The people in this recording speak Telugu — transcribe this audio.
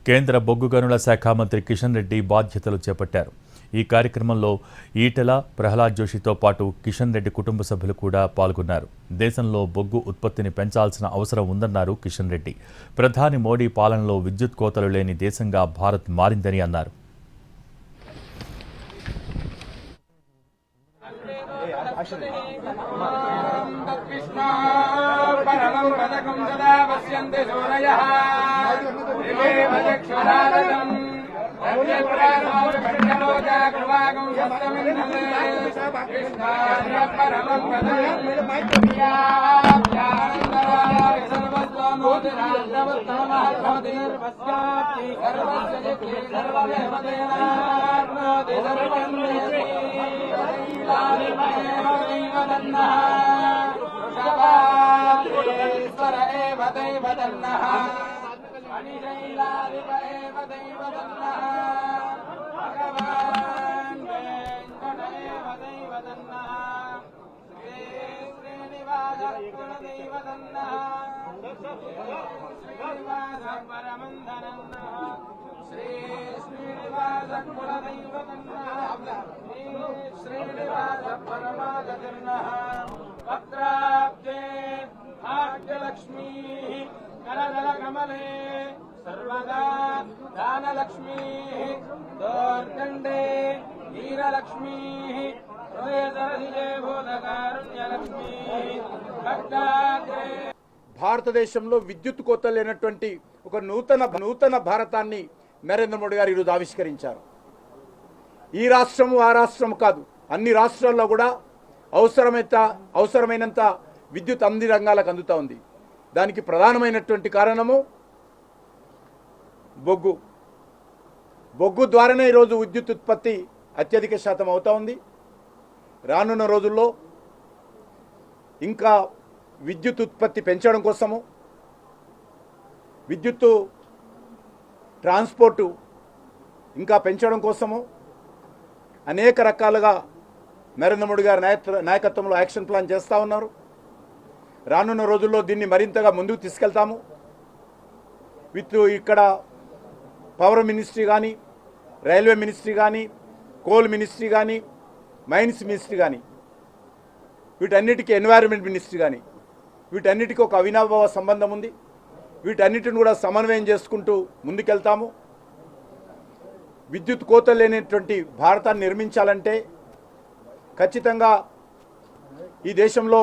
కేంద్ర బొగ్గు గనుల శాఖ మంత్రి కిషన్ రెడ్డి బాధ్యతలు చేపట్టారు. ఈ కార్యక్రమంలో ఈటెల, ప్రహ్లాద్ జోషితో పాటు కిషన్ రెడ్డి కుటుంబ సభ్యులు కూడా పాల్గొన్నారు. దేశంలో బొగ్గు ఉత్పత్తిని పెంచాల్సిన అవసరం ఉందన్నారు కిషన్ రెడ్డి. ప్రధాని మోడీ పాలనలో విద్యుత్ కోతలు లేని దేశంగా భారత్ మారిందని అన్నారు. लक्ष्मी करदल कमले सर्वदा दानलक्ष्मी दोर्दंडे वीरलक्ष्मी हृदयदरसिजे भूतकारुण्यलक्ष्मी भक्ताग्रे భారతదేశంలో విద్యుత్ కోత లేనటువంటి ఒక నూతన భారతాన్ని నరేంద్ర మోడీ గారు ఈరోజు ఆవిష్కరించారు. ఈ రాష్ట్రము ఆ రాష్ట్రం కాదు, అన్ని రాష్ట్రాల్లో కూడా అవసరమైనంత విద్యుత్ అన్ని రంగాలకు అందుతూ ఉంది. దానికి ప్రధానమైనటువంటి కారణము బొగ్గు ద్వారానే ఈరోజు విద్యుత్ ఉత్పత్తి అత్యధిక శాతం అవుతూ ఉంది. రానున్న రోజుల్లో ఇంకా విద్యుత్ ఉత్పత్తి పెంచడం కోసము, విద్యుత్తు ట్రాన్స్పోర్టు ఇంకా పెంచడం కోసము అనేక రకాలుగా నరేంద్ర మోడీ గారి నాయకత్వంలో యాక్షన్ ప్లాన్ చేస్తూ ఉన్నారు. రానున్న రోజుల్లో దీన్ని మరింతగా ముందుకు తీసుకెళ్తాము. ఇక్కడ పవర్ మినిస్ట్రీ కానీ, రైల్వే మినిస్ట్రీ కానీ, కోల్ మినిస్ట్రీ కానీ, మైన్స్ మినిస్ట్రీ కానీ, వీటన్నిటికీ ఎన్వైరన్మెంట్ మినిస్ట్రీ కానీ, వీటన్నిటికీ ఒక అవినాభావ సంబంధం ఉంది. వీటన్నిటిని కూడా సమన్వయం చేసుకుంటూ ముందుకెళ్తాము. విద్యుత్ కోత లేనటువంటి భారతాన్ని నిర్మించాలంటే ఖచ్చితంగా ఈ దేశంలో